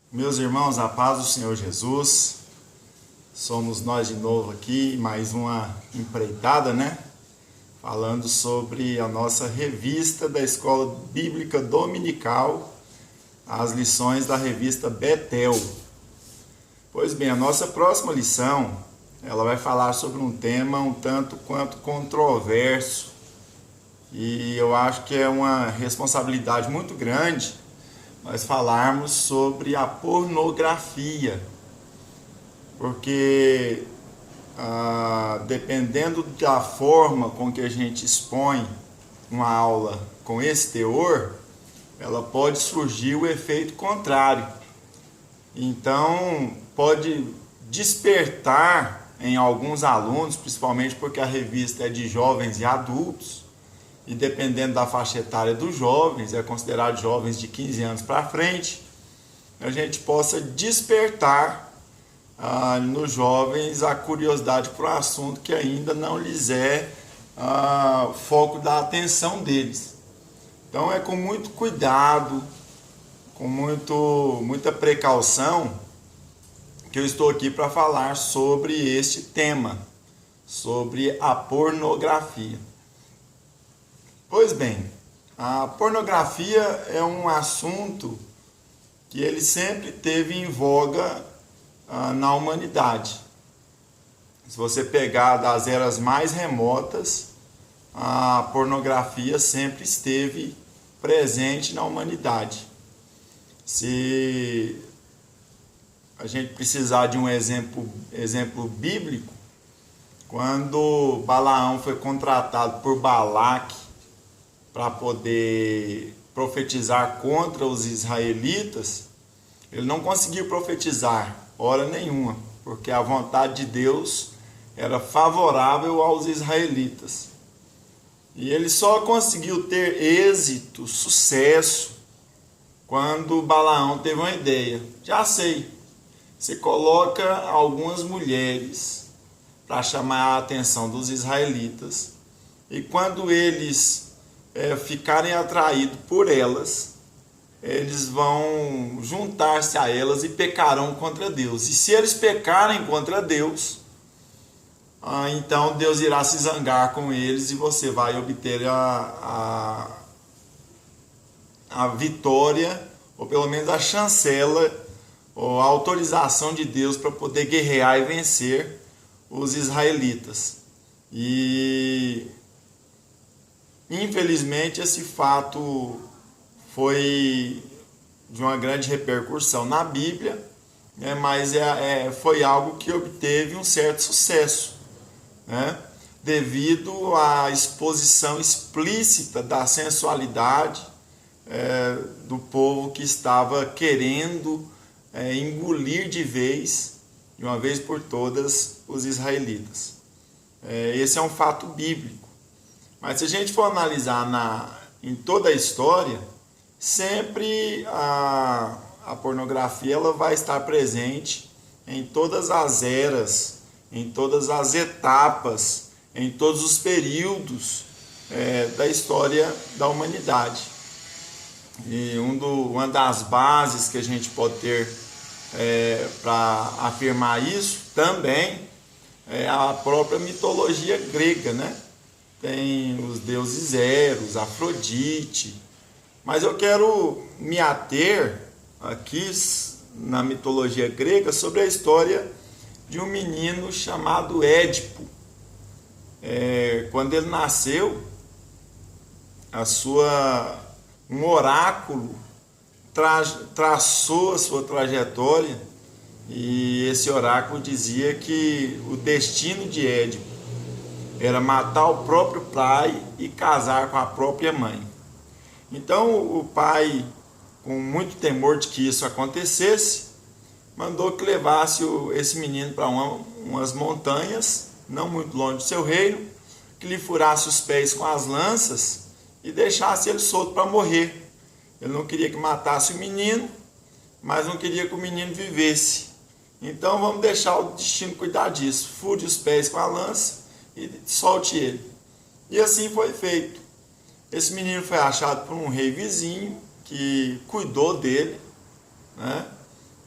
Meus irmãos, a paz do Senhor Jesus, somos nós de novo aqui, mais uma empreitada, né? Falando sobre a nossa revista da Escola Bíblica Dominical, as lições da revista Betel. Pois bem, a nossa próxima lição, ela vai falar sobre um tema um tanto quanto controverso, e eu acho que é uma responsabilidade muito grande nós falarmos sobre a pornografia, porque dependendo da forma com que a gente expõe uma aula com esse teor, ela pode surgir o efeito contrário. Então, pode despertar em alguns alunos, principalmente porque a revista é de jovens e adultos, e dependendo da faixa etária dos jovens, é considerado jovens de 15 anos para frente, a gente possa despertar nos jovens a curiosidade por um assunto que ainda não lhes é foco da atenção deles. Então é com muito cuidado, com muita precaução, que eu estou aqui para falar sobre este tema, sobre a pornografia. Pois bem, a pornografia é um assunto que ele sempre teve em voga na humanidade. Se você pegar das eras mais remotas, a pornografia sempre esteve presente na humanidade. Se a gente precisar de um exemplo bíblico, quando Balaão foi contratado por Balaque para poder profetizar contra os israelitas, ele não conseguiu profetizar hora nenhuma, porque a vontade de Deus era favorável aos israelitas. E ele só conseguiu ter êxito, sucesso, quando Balaão teve uma ideia. Já sei, você coloca algumas mulheres para chamar a atenção dos israelitas, e quando eles ficarem atraídos por elas, eles vão juntar-se a elas e pecarão contra Deus. E se eles pecarem contra Deus, então Deus irá se zangar com eles e você vai obter a vitória, ou pelo menos a chancela, ou a autorização de Deus para poder guerrear e vencer os israelitas. E infelizmente esse fato foi de uma grande repercussão na Bíblia, mas foi algo que obteve um certo sucesso, né? Devido à exposição explícita da sensualidade do povo que estava querendo engolir de uma vez por todas, os israelitas. Esse é um fato bíblico. Mas se a gente for analisar em toda a história, sempre a pornografia ela vai estar presente em todas as eras, em todas as etapas, em todos os períodos da história da humanidade. E uma das bases que a gente pode ter para afirmar isso também é a própria mitologia grega, né? Tem os deuses Eros, Afrodite, mas eu quero me ater aqui na mitologia grega sobre a história de um menino chamado Édipo. Quando ele nasceu, um oráculo traçou a sua trajetória, e esse oráculo dizia que o destino de Édipo era matar o próprio pai e casar com a própria mãe. Então o pai, com muito temor de que isso acontecesse, mandou que levasse esse menino para umas montanhas, não muito longe do seu reino, que lhe furasse os pés com as lanças e deixasse ele solto para morrer. Ele não queria que matasse o menino, mas não queria que o menino vivesse. Então vamos deixar o destino cuidar disso. Fure os pés com a lança e solte ele. E assim foi feito. Esse menino foi achado por um rei vizinho que cuidou dele, né?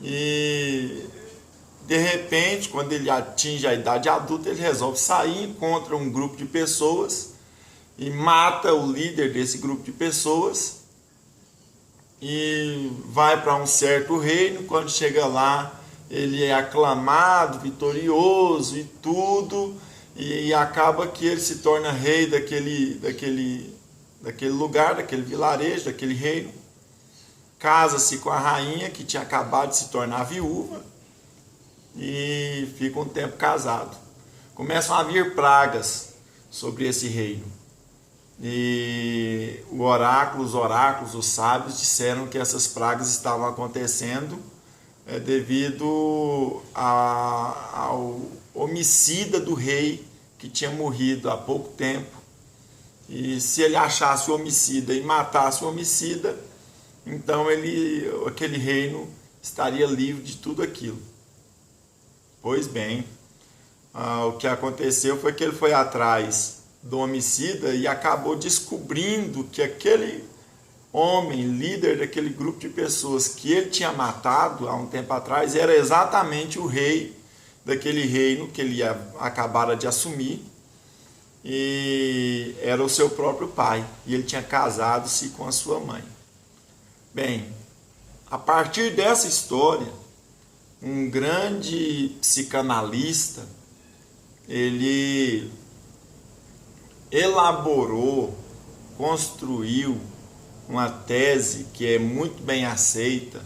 e de repente, quando ele atinge a idade adulta, ele resolve sair, encontra um grupo de pessoas e mata o líder desse grupo de pessoas e vai para um certo reino. Quando chega lá, ele é aclamado, vitorioso e tudo, e acaba que ele se torna rei daquele lugar, daquele vilarejo, daquele reino. Casa-se com a rainha, que tinha acabado de se tornar viúva, e fica um tempo casado. Começam a vir pragas sobre esse reino. E os oráculos, os sábios disseram que essas pragas estavam acontecendo devido ao homicida do rei que tinha morrido há pouco tempo. E se ele achasse o homicida e matasse o homicida, então aquele reino estaria livre de tudo aquilo. Pois bem, o que aconteceu foi que ele foi atrás do homicida e acabou descobrindo que aquele homem, líder daquele grupo de pessoas que ele tinha matado há um tempo atrás, era exatamente o rei daquele reino que ele acabara de assumir, e era o seu próprio pai, e ele tinha casado-se com a sua mãe. Bem, a partir dessa história, um grande psicanalista, ele elaborou, construiu uma tese que é muito bem aceita,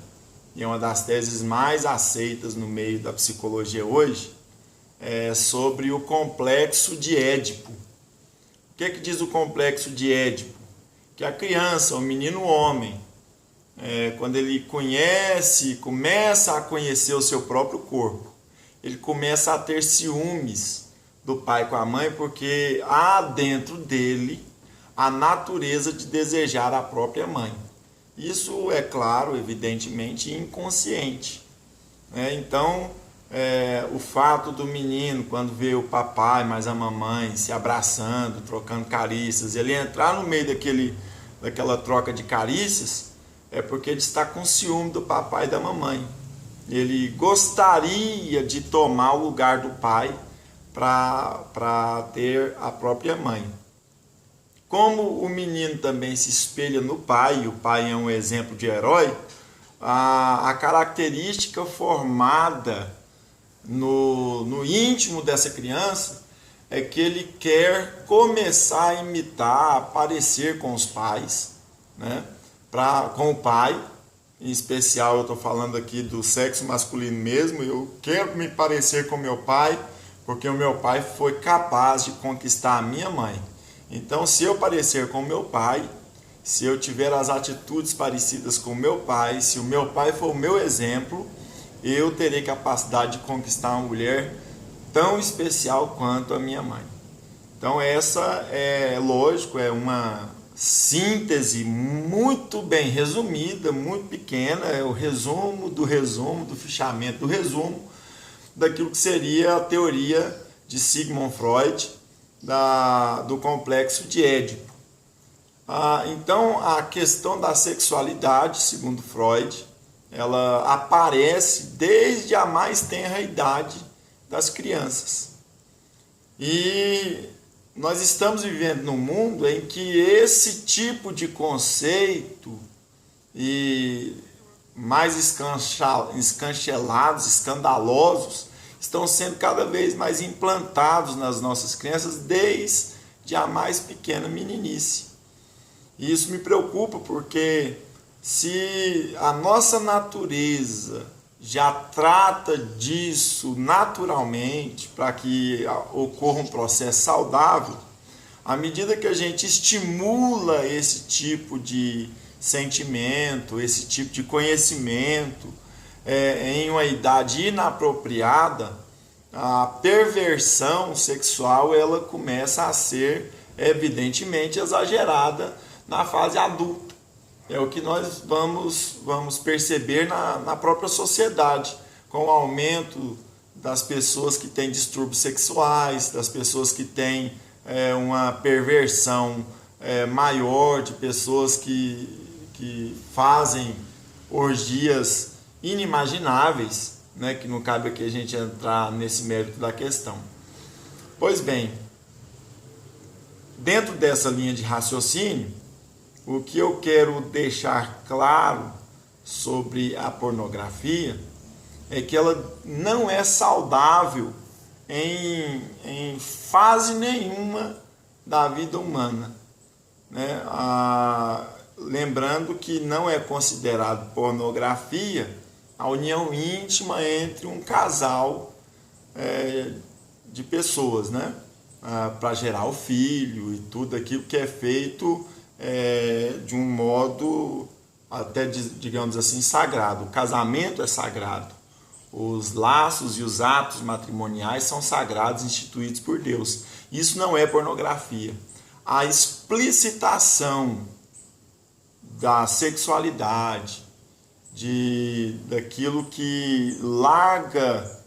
e é uma das teses mais aceitas no meio da psicologia hoje, sobre o complexo de Édipo. O que é que diz o complexo de Édipo? Que a criança, o menino homem, quando ele começa a conhecer o seu próprio corpo, ele começa a ter ciúmes do pai com a mãe, porque há dentro dele a natureza de desejar a própria mãe. Isso é claro, evidentemente, inconsciente. Então, o fato do menino, quando vê o papai mais a mamãe se abraçando, trocando carícias, ele entrar no meio daquela troca de carícias, é porque ele está com ciúme do papai e da mamãe. Ele gostaria de tomar o lugar do pai para ter a própria mãe. Como o menino também se espelha no pai, e o pai é um exemplo de herói, a característica formada no íntimo dessa criança é que ele quer começar a imitar, a parecer com os pais, né? Com o pai, em especial eu estou falando aqui do sexo masculino mesmo. Eu quero me parecer com meu pai, porque o meu pai foi capaz de conquistar a minha mãe. Então, se eu parecer com meu pai, se eu tiver as atitudes parecidas com meu pai, se o meu pai for o meu exemplo, eu terei capacidade de conquistar uma mulher tão especial quanto a minha mãe. Então, essa lógico, é uma síntese muito bem resumida, muito pequena, é o resumo, do fichamento do resumo, daquilo que seria a teoria de Sigmund Freud, do complexo de Édipo. Então, a questão da sexualidade, segundo Freud, ela aparece desde a mais tenra idade das crianças. E nós estamos vivendo num mundo em que esse tipo de conceito, e mais escancelados, escandalosos, estão sendo cada vez mais implantados nas nossas crianças desde a mais pequena meninice. E isso me preocupa, porque se a nossa natureza já trata disso naturalmente para que ocorra um processo saudável, à medida que a gente estimula esse tipo de sentimento, esse tipo de conhecimento em uma idade inapropriada, a perversão sexual ela começa a ser evidentemente exagerada na fase adulta. É o que nós vamos perceber na própria sociedade, com o aumento das pessoas que têm distúrbios sexuais, das pessoas que têm uma perversão maior, de pessoas que fazem orgias inimagináveis, né, que não cabe aqui a gente entrar nesse mérito da questão. Pois bem, dentro dessa linha de raciocínio, o que eu quero deixar claro sobre a pornografia é que ela não é saudável em fase nenhuma da vida humana, né? Lembrando que não é considerado pornografia a união íntima entre um casal de pessoas, né? Para gerar o filho e tudo aquilo que é feito de um modo até, digamos assim, sagrado. O casamento é sagrado. Os laços e os atos matrimoniais são sagrados, instituídos por Deus. Isso não é pornografia. A explicitação da sexualidade, daquilo que larga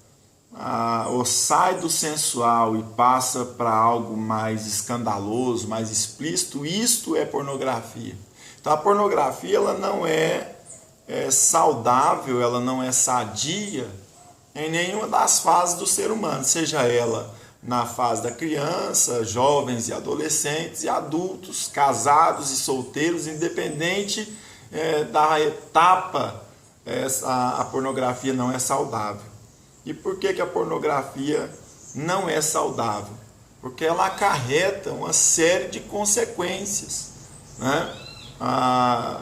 ou sai do sensual e passa para algo mais escandaloso, mais explícito, isto é pornografia. Então a pornografia ela não é saudável, ela não é sadia em nenhuma das fases do ser humano, seja ela na fase da criança, jovens e adolescentes e adultos, casados e solteiros, independente da etapa, a pornografia não é saudável. E por que a pornografia não é saudável? Porque ela acarreta uma série de consequências, né? A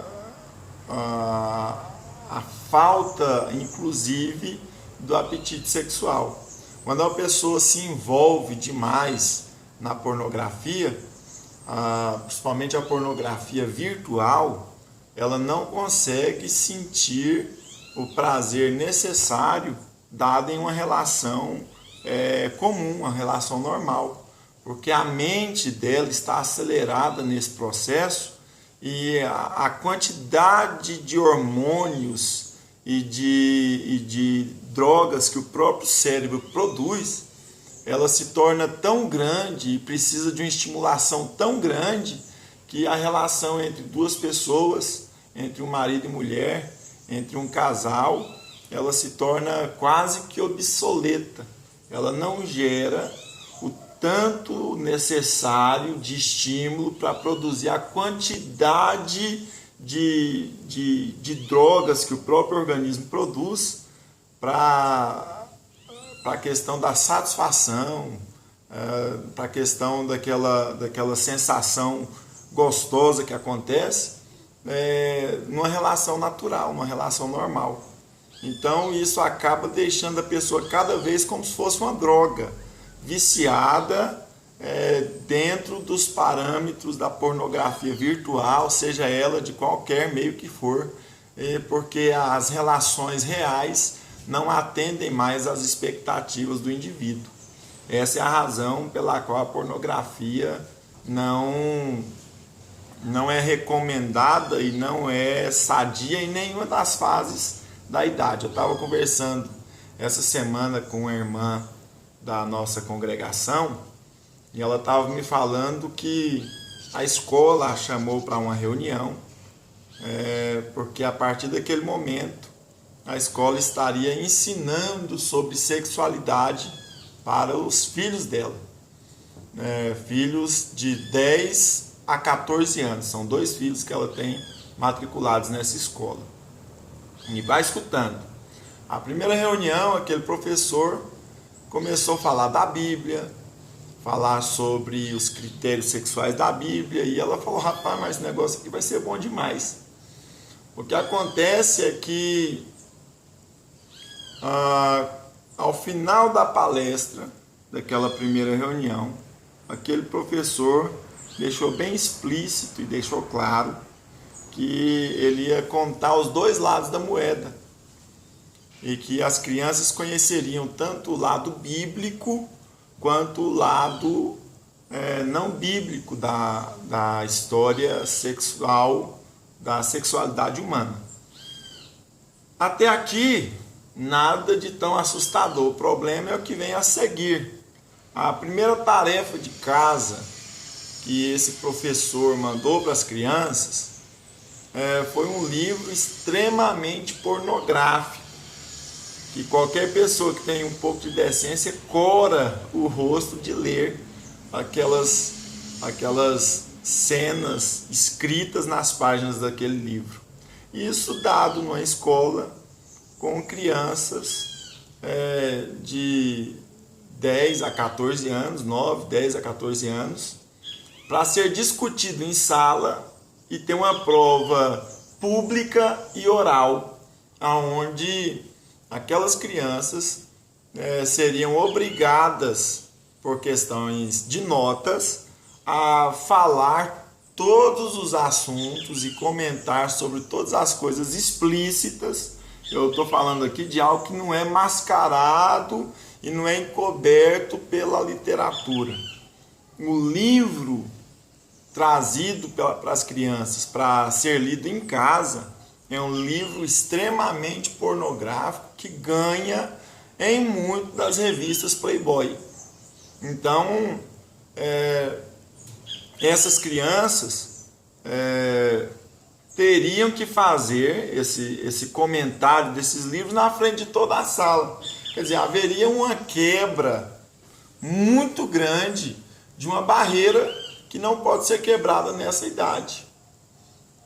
falta, inclusive, do apetite sexual. Quando a pessoa se envolve demais na pornografia, principalmente a pornografia virtual, ela não consegue sentir o prazer necessário dado em uma relação comum, uma relação normal, porque a mente dela está acelerada nesse processo e a quantidade de hormônios e de drogas que o próprio cérebro produz, ela se torna tão grande e precisa de uma estimulação tão grande que a relação entre duas pessoas, entre um marido e mulher, entre um casal, ela se torna quase que obsoleta. Ela não gera o tanto necessário de estímulo para produzir a quantidade de drogas que o próprio organismo produz para a questão da satisfação, para a questão daquela sensação gostosa que acontece numa relação natural, uma relação normal. Então isso acaba deixando a pessoa cada vez como se fosse uma droga, viciada dentro dos parâmetros da pornografia virtual, seja ela de qualquer meio que for, porque as relações reais não atendem mais às expectativas do indivíduo. Essa é a razão pela qual a pornografia não é recomendada e não é sadia em nenhuma das fases da idade. Eu estava conversando essa semana com uma irmã da nossa congregação e ela estava me falando que a escola a chamou para uma reunião, porque a partir daquele momento a escola estaria ensinando sobre sexualidade para os filhos dela, filhos de 10 a 14 anos, são 2 filhos que ela tem matriculados nessa escola. E vai escutando. A primeira reunião, aquele professor começou a falar da Bíblia, falar sobre os critérios sexuais da Bíblia, e ela falou: rapaz, mas esse negócio aqui vai ser bom demais. O que acontece é que ao final da palestra daquela primeira reunião, aquele professor deixou bem explícito e deixou claro que ele ia contar os 2 lados da moeda e que as crianças conheceriam tanto o lado bíblico quanto o lado não bíblico da história sexual, da sexualidade humana. Até aqui, nada de tão assustador. O problema é o que vem a seguir. A primeira tarefa de casa que esse professor mandou para as crianças foi um livro extremamente pornográfico, que qualquer pessoa que tenha um pouco de decência cora o rosto de ler aquelas cenas escritas nas páginas daquele livro. Isso dado numa escola com crianças de 10 a 14 anos, 9, 10 a 14 anos, para ser discutido em sala e ter uma prova pública e oral, onde aquelas crianças seriam obrigadas, por questões de notas, a falar todos os assuntos e comentar sobre todas as coisas explícitas. Eu estou falando aqui de algo que não é mascarado e não é encoberto pela literatura. O livro trazido para as crianças para ser lido em casa é um livro extremamente pornográfico que ganha em muito das revistas Playboy. Então, essas crianças teriam que fazer esse comentário desses livros na frente de toda a sala. Quer dizer, haveria uma quebra muito grande de uma barreira que não pode ser quebrada nessa idade.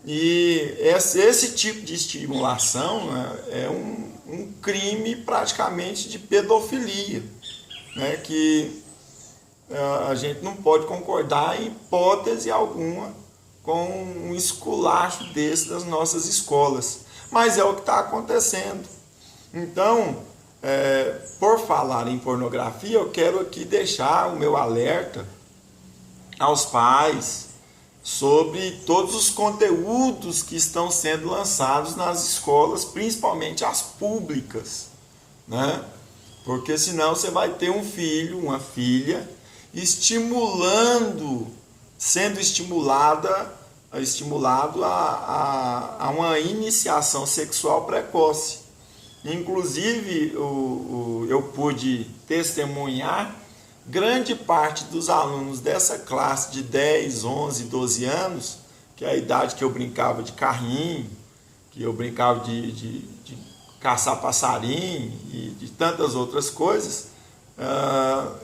E esse tipo de estimulação é um crime praticamente de pedofilia, né, que a gente não pode concordar em hipótese alguma com um esculacho desse das nossas escolas. Mas é o que está acontecendo. Então, por falar em pornografia, eu quero aqui deixar o meu alerta aos pais sobre todos os conteúdos que estão sendo lançados nas escolas, principalmente as públicas, né? Porque senão você vai ter um filho, uma filha, sendo estimulado a uma iniciação sexual precoce. Inclusive, eu pude testemunhar grande parte dos alunos dessa classe de 10, 11, 12 anos, que é a idade que eu brincava de carrinho, que eu brincava de caçar passarinho e de tantas outras coisas,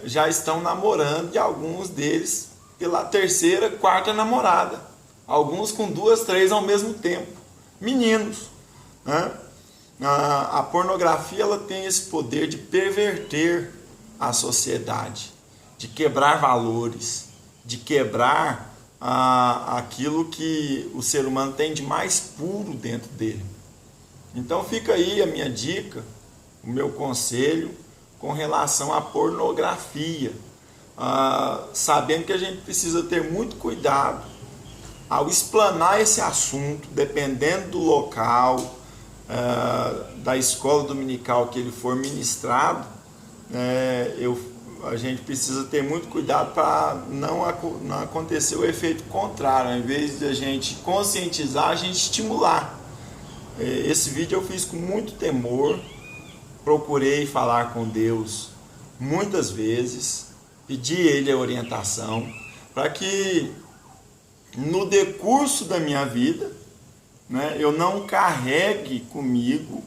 já estão namorando, e alguns deles pela terceira, quarta namorada. Alguns com 2, 3 ao mesmo tempo. Meninos, né? A pornografia ela tem esse poder de perverter a sociedade, de quebrar valores, de quebrar aquilo que o ser humano tem de mais puro dentro dele. Então fica aí a minha dica, o meu conselho com relação à pornografia, sabendo que a gente precisa ter muito cuidado ao explanar esse assunto, dependendo do local, da escola dominical que ele for ministrado. A gente precisa ter muito cuidado para não acontecer o efeito contrário. Ao invés de a gente conscientizar, a gente estimular. Esse vídeo eu fiz com muito temor, procurei falar com Deus muitas vezes, pedi a Ele a orientação, para que no decurso da minha vida, né, eu não carregue comigo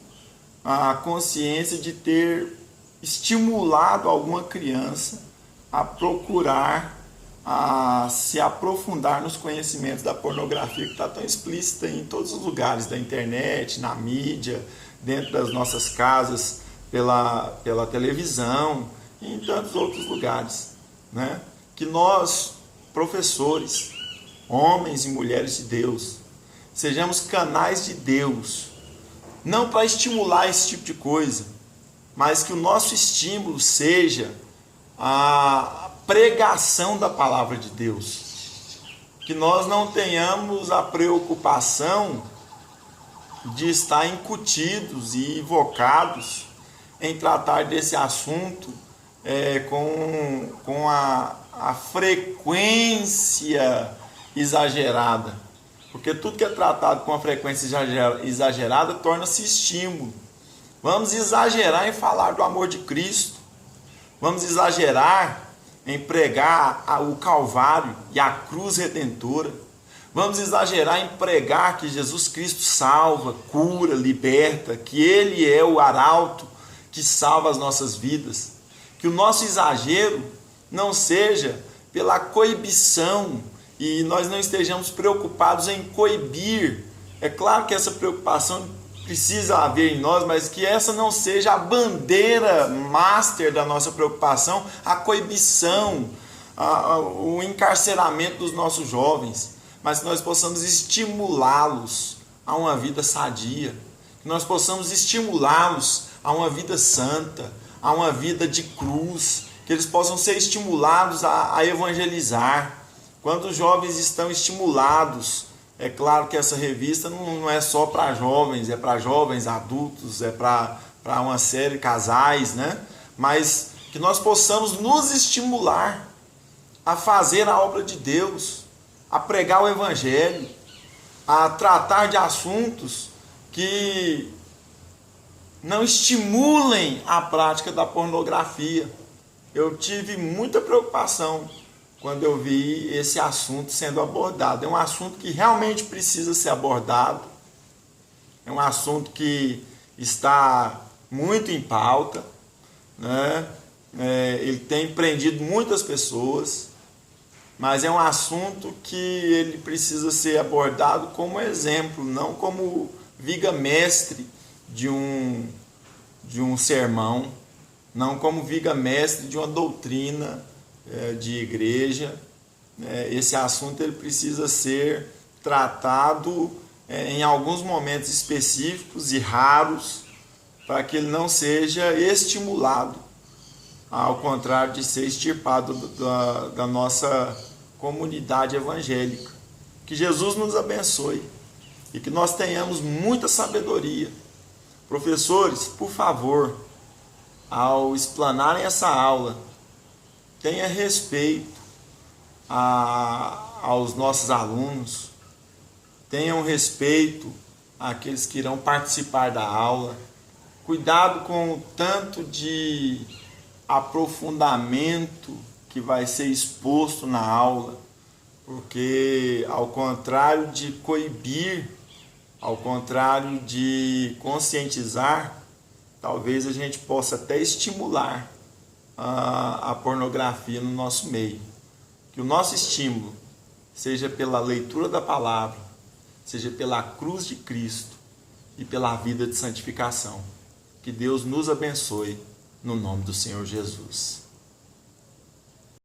a consciência de ter estimulado alguma criança a procurar a se aprofundar nos conhecimentos da pornografia, que está tão explícita em todos os lugares da internet, na mídia, dentro das nossas casas, pela televisão e em tantos outros lugares, né? Que nós, professores, homens e mulheres de Deus, sejamos canais de Deus, não para estimular esse tipo de coisa, mas que o nosso estímulo seja a pregação da palavra de Deus. Que nós não tenhamos a preocupação de estar incutidos e invocados em tratar desse assunto com a frequência exagerada. Porque tudo que é tratado com a frequência exagerada torna-se estímulo. Vamos exagerar em falar do amor de Cristo. Vamos exagerar em pregar o Calvário e a cruz redentora. Vamos exagerar em pregar que Jesus Cristo salva, cura, liberta, que Ele é o arauto que salva as nossas vidas. Que o nosso exagero não seja pela coibição e nós não estejamos preocupados em coibir. É claro que essa preocupação precisa haver em nós, mas que essa não seja a bandeira master da nossa preocupação, a coibição, o encarceramento dos nossos jovens, mas que nós possamos estimulá-los a uma vida sadia, que nós possamos estimulá-los a uma vida santa, a uma vida de cruz, que eles possam ser estimulados a evangelizar. Quando os jovens estão estimulados, é claro que essa revista não é só para jovens, é para jovens, adultos, é para uma série de casais, né? Mas que nós possamos nos estimular a fazer a obra de Deus, a pregar o evangelho, a tratar de assuntos que não estimulem a prática da pornografia. Eu tive muita preocupação quando eu vi esse assunto sendo abordado. É um assunto que realmente precisa ser abordado, é um assunto que está muito em pauta, né? Ele tem prendido muitas pessoas, mas é um assunto que ele precisa ser abordado como exemplo, não como viga mestre de um sermão, não como viga mestre de uma doutrina de igreja. Esse assunto ele precisa ser tratado em alguns momentos específicos e raros, para que ele não seja estimulado, ao contrário de ser extirpado da nossa comunidade evangélica. Que Jesus nos abençoe e que nós tenhamos muita sabedoria. Professores, por favor, ao explanarem essa aula, tenha respeito aos nossos alunos, tenham respeito àqueles que irão participar da aula. Cuidado com o tanto de aprofundamento que vai ser exposto na aula, porque ao contrário de coibir, ao contrário de conscientizar, talvez a gente possa até estimular a pornografia no nosso meio. Que o nosso estímulo seja pela leitura da palavra, seja pela cruz de Cristo e pela vida de santificação. Que Deus nos abençoe no nome do Senhor Jesus.